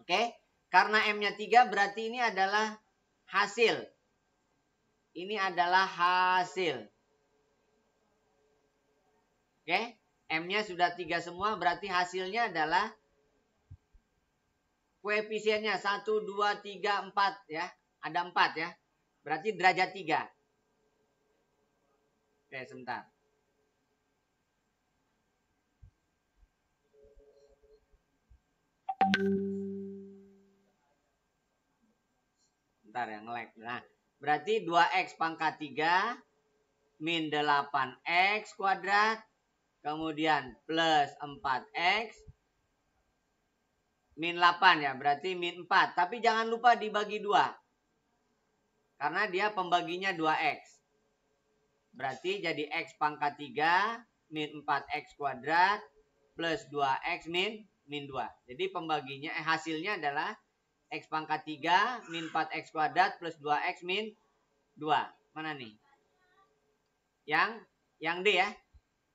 Speaker 1: Oke. Karena M-nya 3 berarti ini adalah hasil. Ini adalah hasil. Oke. M-nya sudah 3 semua. Berarti hasilnya adalah koefisiennya 1, 2, 3, 4 ya. Ada 4 ya. Berarti derajat 3. Oke, sebentar. Bentar ya, nge-lag. Nah, berarti 2x pangkat 3 min 8x kuadrat. Kemudian plus 4x min 8 ya. Berarti min 4. Tapi jangan lupa dibagi 2. Karena dia pembaginya 2x. Berarti jadi x pangkat 3 min 4x kuadrat plus 2x min 2. Jadi pembaginya hasilnya adalah x pangkat 3 min 4x kuadrat plus 2x min 2. Mana nih? Yang D ya.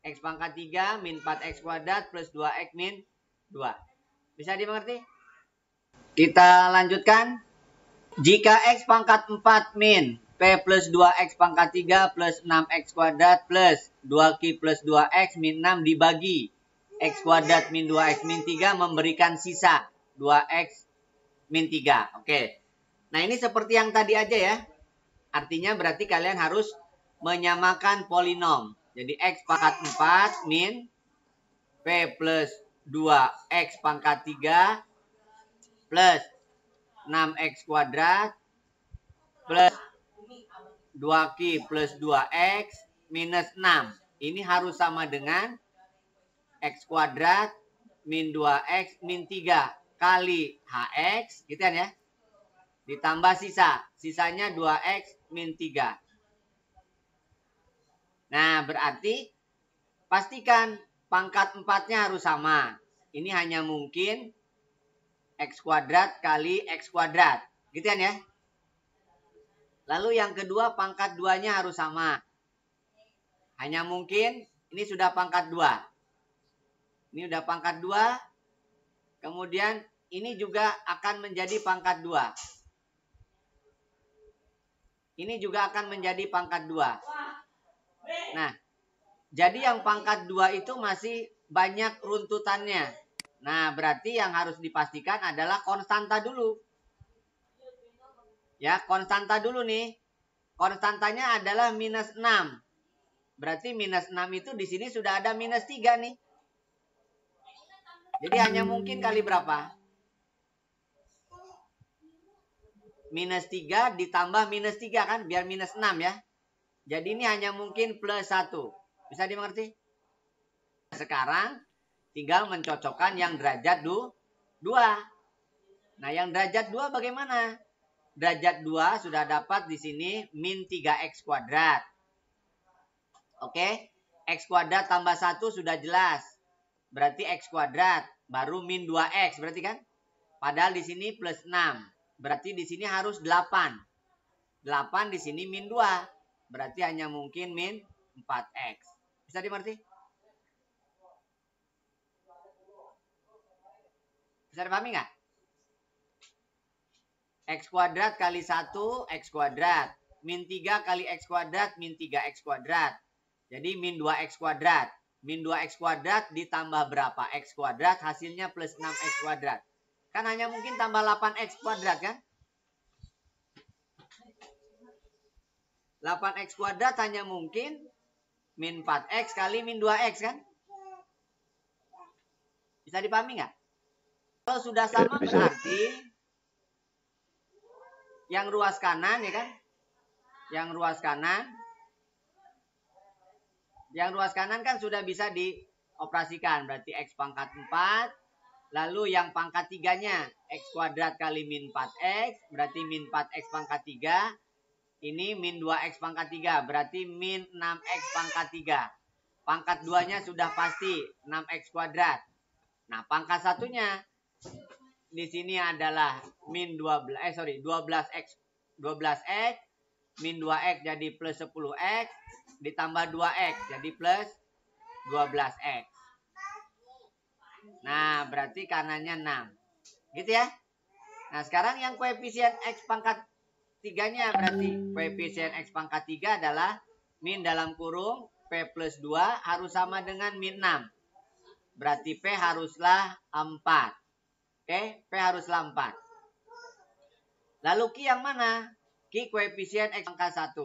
Speaker 1: X pangkat 3 min 4x kuadrat plus 2x min 2. Bisa dimengerti? Kita lanjutkan. Jika x pangkat 4 min P plus 2x pangkat 3 plus 6x kuadrat plus 2Q plus 2x min 6 dibagi x kuadrat min 2x min 3 memberikan sisa 2x min 3. Oke. Nah, ini seperti yang tadi aja ya. Artinya berarti kalian harus menyamakan polinom. Jadi x pangkat 4 min P plus 2x pangkat 3 plus 6x kuadrat plus 2Q plus 2x minus 6. Ini harus sama dengan x kuadrat min 2x min 3 kali hx, gitu kan ya. Ditambah sisa. Sisanya 2x min 3. Nah, berarti pastikan pangkat 4-nya harus sama. Ini hanya mungkin x kuadrat kali x kuadrat. Gitu kan ya. Lalu yang kedua pangkat 2-nya harus sama. Hanya mungkin ini sudah pangkat 2. Ini udah pangkat 2. Kemudian ini juga akan menjadi pangkat 2. Ini juga akan menjadi pangkat 2. Nah, jadi yang pangkat 2 itu masih banyak runtutannya. Nah, berarti yang harus dipastikan adalah konstanta dulu. Ya, konstanta dulu nih. Konstantanya adalah minus 6. Berarti minus 6 itu di sini sudah ada minus 3 nih. Jadi hanya mungkin kali berapa? Minus 3 ditambah minus 3 kan? Biar minus 6 ya. Jadi ini hanya mungkin plus 1. Bisa dimengerti? Sekarang tinggal mencocokkan yang derajat 2. Nah, yang derajat 2 bagaimana? Derajat 2 sudah dapat di sini min 3x kuadrat. Oke. X kuadrat tambah 1 sudah jelas. Berarti x kuadrat. Baru min 2x. Berarti kan? Padahal di sini plus 6. Berarti di sini harus 8. 8 di sini min 2. Berarti hanya mungkin min 4x. Bisa dimengerti? Bisa dipahami nggak? X kuadrat kali 1 x kuadrat. Min 3 kali x kuadrat min 3x kuadrat. Jadi min 2x kuadrat. Min 2x kuadrat ditambah berapa? X kuadrat hasilnya plus 6x kuadrat. Kan hanya mungkin tambah 8x kuadrat kan? 8x kuadrat hanya mungkin min 4x kali min 2x kan? Bisa dipahami nggak? Kalau sudah sama
Speaker 4: bisa.
Speaker 1: berarti yang ruas kanan ya kan? Yang ruas kanan kan sudah bisa dioperasikan. Berarti x pangkat 4. Lalu yang pangkat 3-nya x kuadrat kali min 4x. Berarti min 4x pangkat 3. Ini min 2x pangkat 3. Berarti min 6x pangkat 3. Pangkat 2-nya sudah pasti 6x kuadrat. Nah, pangkat 1-nya di sini adalah min 12x. Min 2x jadi plus 10x. Ditambah 2x jadi plus 12x. Nah, berarti kanannya 6. Gitu ya. Nah, sekarang yang koefisien x pangkat 3-nya berarti koefisien x pangkat 3 adalah min dalam kurung P plus 2 harus sama dengan min 6. Berarti P haruslah 4. Oke, P haruslah 4. Lalu Q yang mana? Q koefisien x pangkat 1.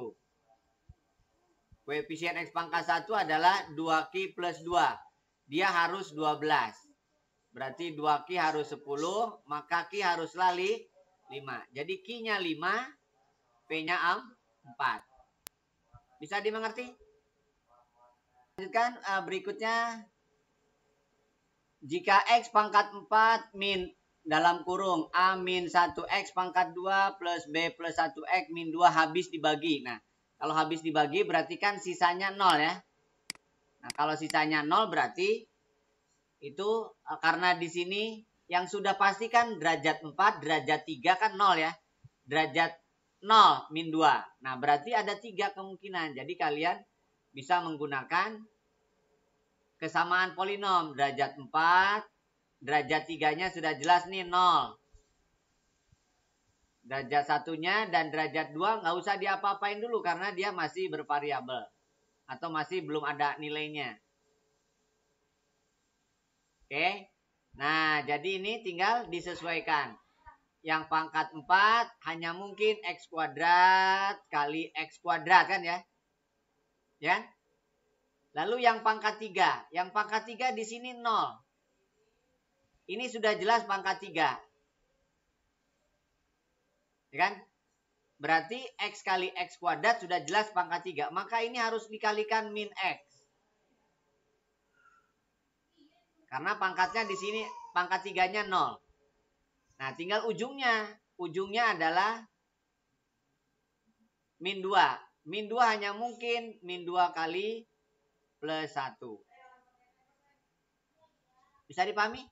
Speaker 1: Koefisien x pangkat 1 adalah 2Q plus 2. Dia harus 12. Berarti 2Q harus 10. Maka Q haruslah 5. Jadi Q-nya 5. P-nya 4. Bisa dimengerti? Lanjutkan berikutnya. Jika x pangkat 4 min dalam kurung A min 1x pangkat 2 plus B plus 1x min 2 habis dibagi. Nah, kalau habis dibagi berarti kan sisanya 0 ya. Nah, kalau sisanya 0 berarti itu karena di sini yang sudah pasti kan derajat 4, derajat 3 kan 0 ya. Derajat 0 min 2. Nah, berarti ada 3 kemungkinan. Jadi kalian bisa menggunakan kesamaan polinom. Derajat 4, derajat 3-nya sudah jelas nih 0. Derajat 1-nya dan derajat 2 nggak usah diapa-apain dulu karena dia masih bervariabel. Atau masih belum ada nilainya. Oke. Nah, jadi ini tinggal disesuaikan. Yang pangkat 4 hanya mungkin x kuadrat kali x kuadrat kan ya. Ya. Lalu yang pangkat 3. Yang pangkat 3 di sini 0. Ini sudah jelas pangkat 3. Ya kan? Berarti x kali x kuadrat sudah jelas pangkat 3. Maka ini harus dikalikan min x. Karena pangkatnya di sini pangkat 3-nya 0. Nah, tinggal ujungnya. Ujungnya adalah min 2. Min 2 hanya mungkin min 2 kali plus 1. Bisa dipahami?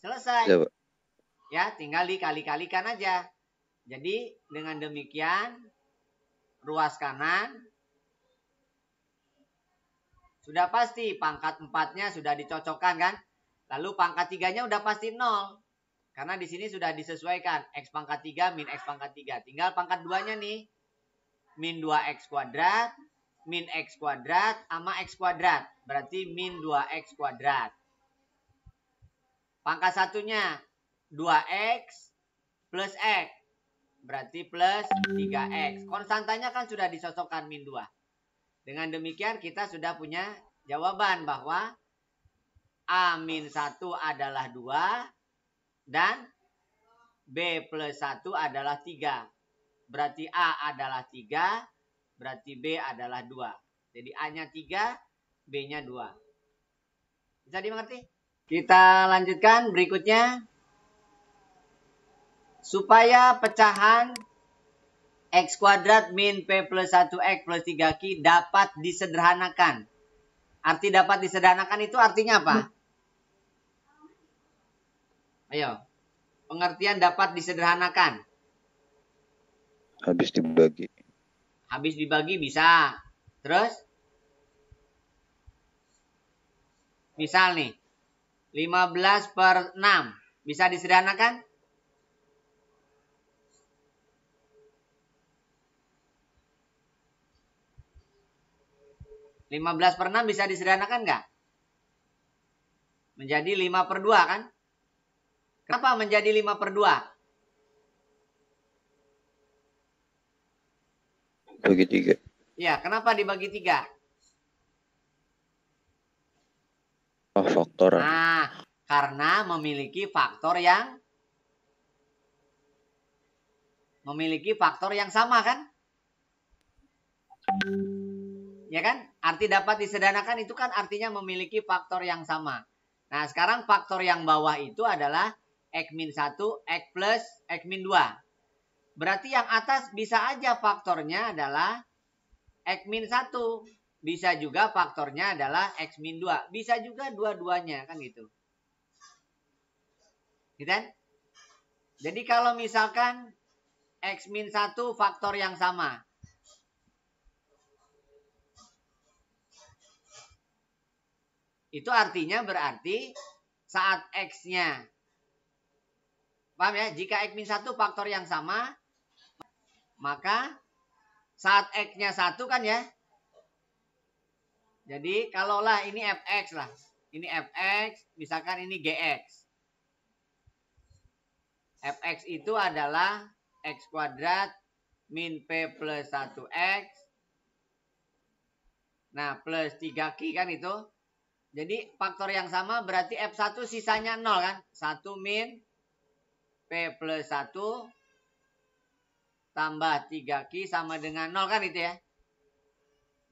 Speaker 1: Selesai.
Speaker 4: Ya, Pak.
Speaker 1: Ya, tinggal dikali-kalikan aja. Jadi, dengan demikian, ruas kanan sudah pasti. Pangkat 4-nya sudah dicocokkan kan? Lalu pangkat 3-nya udah pasti 0. Karena di sini sudah disesuaikan. X pangkat 3 min X pangkat 3. Tinggal pangkat 2-nya nih. Min 2x kuadrat, min x kuadrat, sama x kuadrat. Berarti min 2x kuadrat. Pangkat 1-nya 2x plus x. Berarti plus 3x. Konstantanya kan sudah disosokkan min 2. Dengan demikian kita sudah punya jawaban bahwa A min 1 adalah 2. Dan B plus 1 adalah 3. Berarti A adalah 3. Berarti B adalah 2. Jadi A-nya 3. B-nya 2. Bisa dimengerti? Kita lanjutkan berikutnya. Supaya pecahan X kuadrat min P plus 1X plus 3Q dapat disederhanakan. Arti dapat disederhanakan itu artinya apa? Ayo. Pengertian dapat disederhanakan.
Speaker 4: Habis dibagi.
Speaker 1: Habis dibagi bisa. Terus? Misal nih. 15 per 6. Bisa disederhanakan? 15/6 bisa disederhanakan nggak? Menjadi 5/2 kan? Kenapa menjadi 5/2?
Speaker 4: Bagi 3.
Speaker 1: Ya, kenapa dibagi 3?
Speaker 4: Faktor.
Speaker 1: Nah, karena memiliki faktor yang sama kan? Ya kan? Arti dapat disederhanakan itu kan artinya memiliki faktor yang sama. Nah, sekarang faktor yang bawah itu adalah X-1, X plus X-2. Berarti yang atas bisa aja faktornya adalah X-1. Bisa juga faktornya adalah X-2. Bisa juga dua-duanya kan gitu. Gitu kan? Jadi kalau misalkan X-1 faktor yang sama. Itu artinya berarti saat X-nya. Paham ya? Jika X-1 faktor yang sama, maka saat X-nya 1 kan ya. Jadi kalaulah ini Fx lah. Ini Fx, misalkan ini Gx. Fx itu adalah X kuadrat min P plus 1X. Nah, plus 3Q kan itu. Jadi faktor yang sama berarti F1 sisanya 0 kan. 1 min P plus 1 tambah 3Q sama dengan 0 kan itu ya.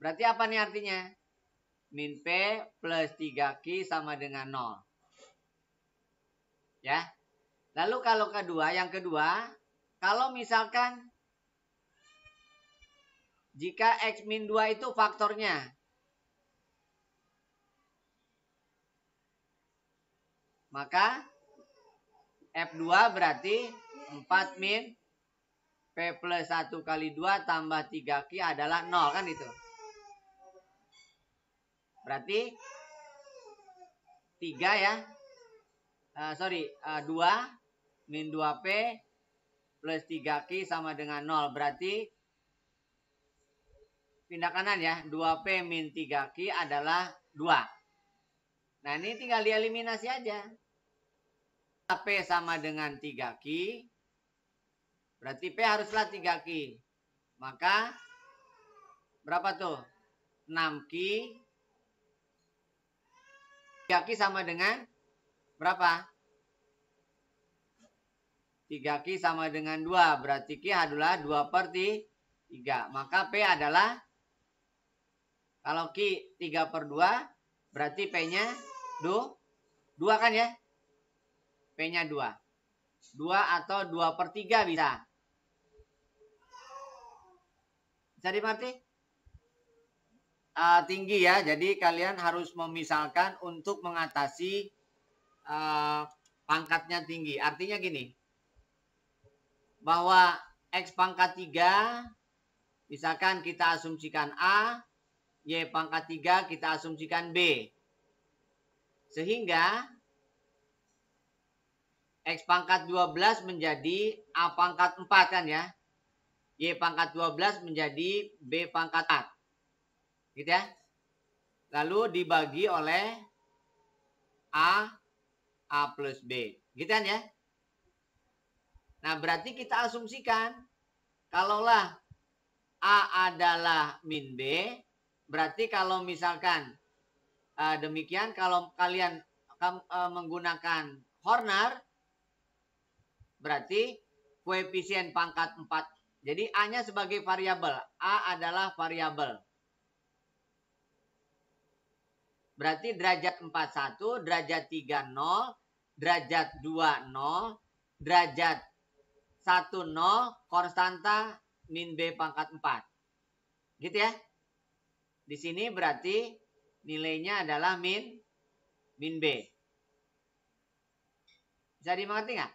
Speaker 1: Berarti apa nih artinya? Min P plus 3Q sama dengan 0. Ya. Lalu kalau yang kedua, kalau misalkan jika X-2 itu faktornya, maka F2 berarti 4 min P plus 1 kali 2 tambah 3Q adalah 0 kan itu. Berarti 3 ya. 2 min 2P plus 3Q sama dengan 0. Berarti pindah kanan ya. 2P min 3Q adalah 2. Nah ini tinggal dieliminasi aja. P sama dengan 3Q. Berarti P haruslah 3Q. Maka berapa tuh? 6Q. 3Q sama dengan berapa? 3Q sama dengan 2. Berarti Q adalah 2/3. Maka P adalah, kalau Q 3/2, berarti P-nya 2 kan ya? P-nya 2. 2 atau 2/3 bisa. Bisa dimengerti? Tinggi ya. Jadi kalian harus memisalkan untuk mengatasi pangkatnya tinggi. Artinya gini. Bahwa X pangkat 3, misalkan kita asumsikan A, Y pangkat 3 kita asumsikan B. Sehingga X pangkat 12 menjadi A pangkat 4 kan ya. Y pangkat 12 menjadi B pangkat 4. Gitu ya. Lalu dibagi oleh A plus B. Gitu kan ya. Nah berarti kita asumsikan kalaulah A adalah min B. Berarti kalau misalkan demikian, kalau kalian menggunakan Horner, berarti koefisien pangkat 4. Jadi A-nya sebagai variabel. A adalah variabel. Berarti derajat 4 1, derajat 3 0, derajat 2 0, derajat 1 0, konstanta min B pangkat 4. Gitu ya. Di sini berarti nilainya adalah min B. Bisa dimengerti nggak?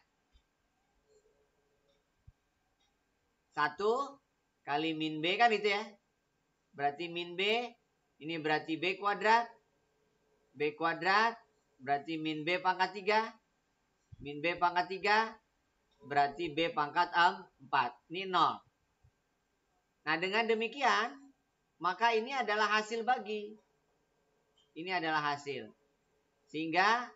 Speaker 1: 1 kali min B kan itu ya. Berarti min B, ini berarti B kuadrat. B kuadrat berarti min B pangkat 3. Min B pangkat 3 berarti B pangkat 4. Ini 0. Nah dengan demikian, maka ini adalah hasil bagi. Ini adalah hasil. Sehingga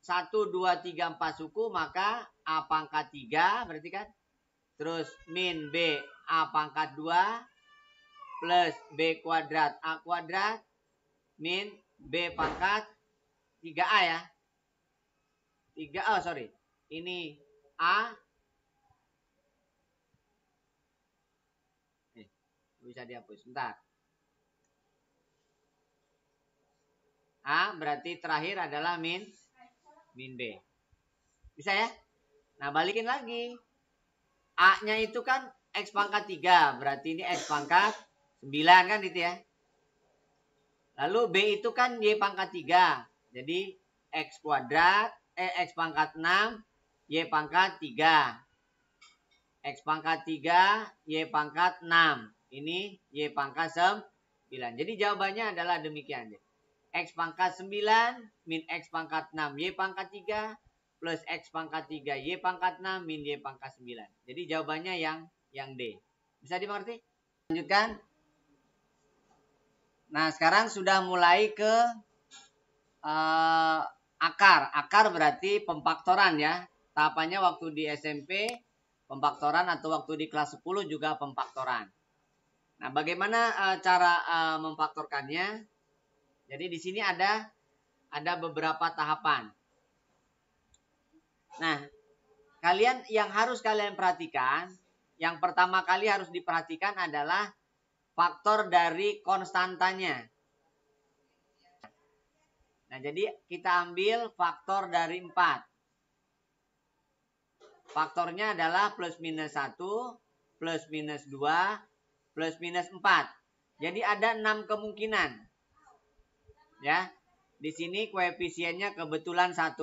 Speaker 1: 1, 2, 3, 4 suku, maka A pangkat 3 berarti kan. Terus min B A pangkat 2 plus B kuadrat A kuadrat min B pangkat 3A ya. 3, sorry. Ini A. Bisa dihapus. Bentar. A berarti terakhir adalah min B. Bisa ya? Nah, balikin lagi. A-nya itu kan X pangkat 3. Berarti ini X pangkat 9 kan gitu ya. Lalu B itu kan Y pangkat 3. Jadi X kuadrat, X pangkat 6, Y pangkat 3. X pangkat 3, Y pangkat 6. Ini Y pangkat 9. Jadi jawabannya adalah demikian. X pangkat 9 min X pangkat 6 Y pangkat 3 plus X pangkat 3 Y pangkat 6 min Y pangkat 9. Jadi jawabannya yang D. Bisa dimengerti? Lanjutkan. Nah, sekarang sudah mulai ke akar. Akar berarti pemfaktoran ya. Tahapannya waktu di SMP pemfaktoran atau waktu di kelas 10 juga pemfaktoran. Nah, bagaimana cara memfaktorkannya? Jadi di sini ada beberapa tahapan. Nah, yang harus kalian perhatikan, yang pertama kali harus diperhatikan adalah faktor dari konstantanya. Nah, jadi kita ambil faktor dari 4. Faktornya adalah plus minus 1, plus minus 2, plus minus 4. Jadi ada 6 kemungkinan. Ya, di sini koefisiennya kebetulan 1.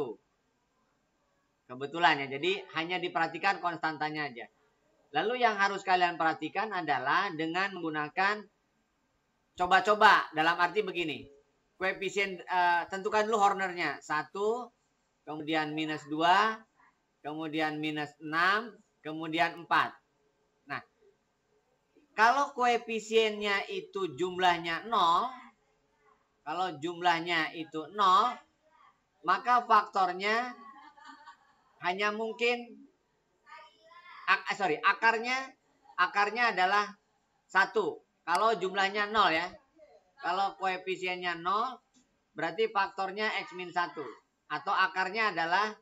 Speaker 1: Kebetulan ya, jadi hanya diperhatikan konstantanya aja. Lalu yang harus kalian perhatikan adalah dengan menggunakan coba-coba. Dalam arti begini, koefisien tentukan dulu Hornernya 1, kemudian minus 2, kemudian minus 6, kemudian 4. Nah, kalau koefisiennya itu jumlahnya 0, kalau jumlahnya itu 0, maka faktornya hanya mungkin akarnya adalah 1. Kalau jumlahnya 0 ya. Kalau koefisiennya 0, berarti faktornya X min 1. Atau akarnya adalah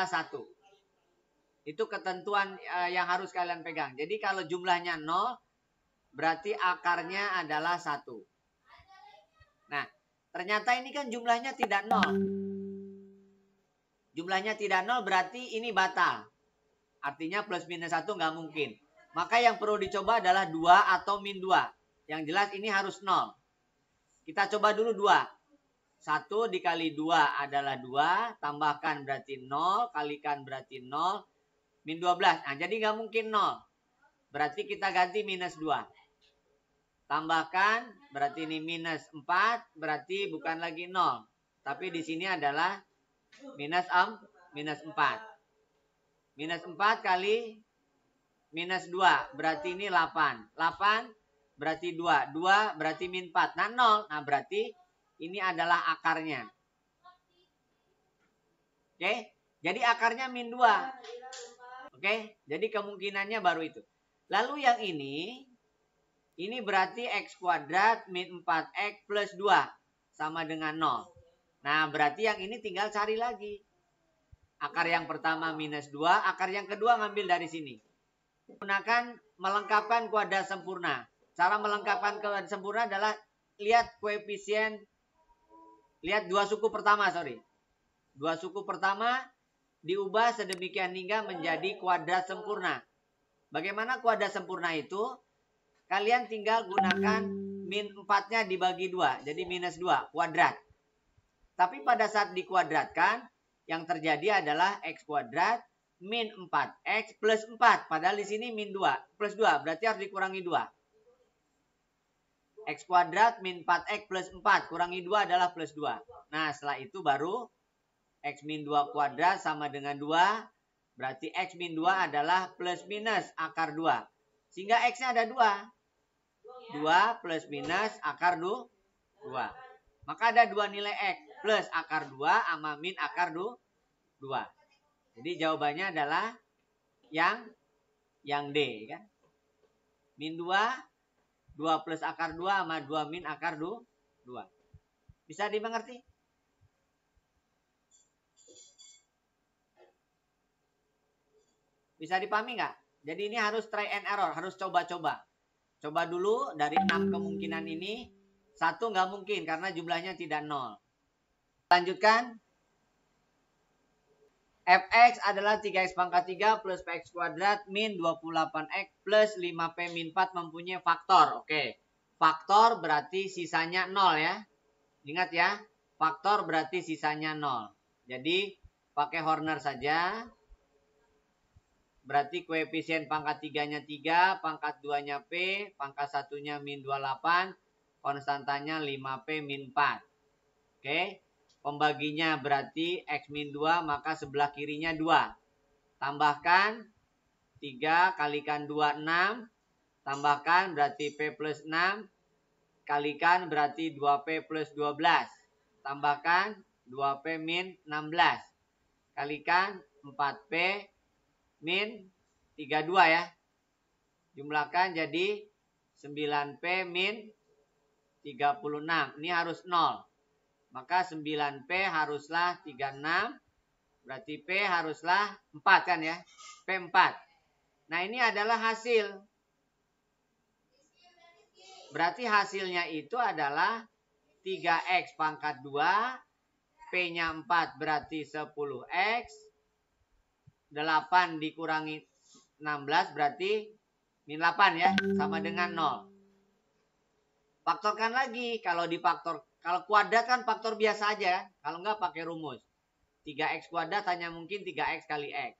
Speaker 1: 1. Itu ketentuan yang harus kalian pegang. Jadi kalau jumlahnya 0, berarti akarnya adalah 1. Nah, ternyata ini kan jumlahnya tidak 0. Jumlahnya tidak 0 berarti ini batal. Artinya plus minus 1 nggak mungkin. Maka yang perlu dicoba adalah 2 atau min 2. Yang jelas ini harus 0. Kita coba dulu 2. 1 dikali 2 adalah 2. Tambahkan berarti 0. Kalikan berarti 0. Min 12. Nah, jadi nggak mungkin 0. Berarti kita ganti minus 2. Tambahkan berarti ini minus 4. Berarti bukan lagi 0. Tapi di sini adalah minus 4. Minus 4 kali minus 2. Berarti ini 8. 8 berarti 2. 2 berarti min 4. Nah 0. Nah berarti ini adalah akarnya. Oke. Jadi akarnya min 2. Oke. Jadi kemungkinannya baru itu. Lalu yang ini berarti X kuadrat min 4X plus 2. Sama dengan 0. Nah, berarti yang ini tinggal cari lagi. Akar yang pertama minus 2. Akar yang kedua ngambil dari sini. Gunakan melengkapkan kuadrat sempurna. Cara melengkapkan kuadrat sempurna adalah lihat koefisien. Lihat dua suku pertama, Dua suku pertama diubah sedemikian hingga menjadi kuadrat sempurna. Bagaimana kuadrat sempurna itu? Kalian tinggal gunakan min 4-nya dibagi 2. Jadi minus 2 kuadrat. Tapi pada saat dikuadratkan, yang terjadi adalah X kuadrat min 4X plus 4. Padahal di sini min 2. Plus 2 berarti harus dikurangi 2. X kuadrat min 4X plus 4. Kurangi 2 adalah plus 2. Nah setelah itu baru X min 2 kuadrat sama dengan 2. Berarti X min 2 adalah plus minus akar 2. Sehingga X-nya ada 2. 2 plus minus akar 2. Maka ada 2 nilai X. Plus akar 2 sama min akar 2. Jadi jawabannya adalah yang D kan. Min 2, 2 plus akar 2 sama 2 min akar 2. Bisa dimengerti? Bisa dipahami nggak? Jadi ini harus try and error, harus coba-coba. Coba dulu dari 6 kemungkinan ini, 1 nggak mungkin karena jumlahnya tidak 0. Lanjutkan. Fx adalah 3x pangkat 3 plus px kuadrat min 28x plus 5p min 4 mempunyai faktor. Oke. Faktor berarti sisanya 0 ya. Ingat ya. Faktor berarti sisanya 0. Jadi pakai Horner saja. Berarti koefisien pangkat 3-nya 3, pangkat 2-nya P, pangkat 1-nya min 28, konstantanya 5P min 4. Oke. Pembaginya berarti X min 2, maka sebelah kirinya 2. Tambahkan 3 kalikan 2, 6. Tambahkan berarti P plus 6. Kalikan berarti 2P plus 12. Tambahkan 2P min 16. Kalikan 4P min 32 ya. Jumlahkan jadi 9P min 36. Ini harus 0. Maka 9P haruslah 36. Berarti P haruslah 4 kan ya. P 4. Nah ini adalah hasil. Berarti hasilnya itu adalah 3X pangkat 2. P-nya 4 berarti 10X. 8 dikurangi 16 berarti min 8 ya. Sama dengan 0. Faktorkan lagi. Kalau kuadrat kan faktor biasa aja. Kalau enggak pakai rumus. 3X kuadrat hanya mungkin 3X kali X.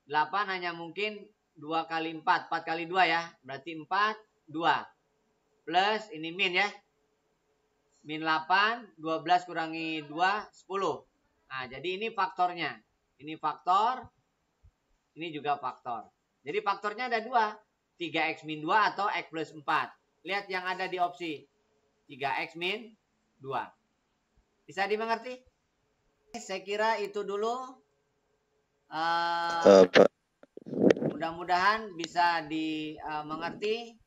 Speaker 1: 8 hanya mungkin 2 kali 4. 4 kali 2 ya. Berarti 4, 2. Plus ini min ya. Min 8, 12 kurangi 2, 10. Nah jadi ini faktornya. Ini faktor. Ini juga faktor. Jadi faktornya ada 2. 3X min 2 atau X plus 4. Lihat yang ada di opsi. 3X min 2. Bisa dimengerti? Saya kira itu dulu. Mudah-mudahan bisa dimengerti.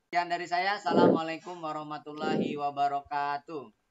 Speaker 1: Sekian dari saya. Assalamualaikum warahmatullahi wabarakatuh.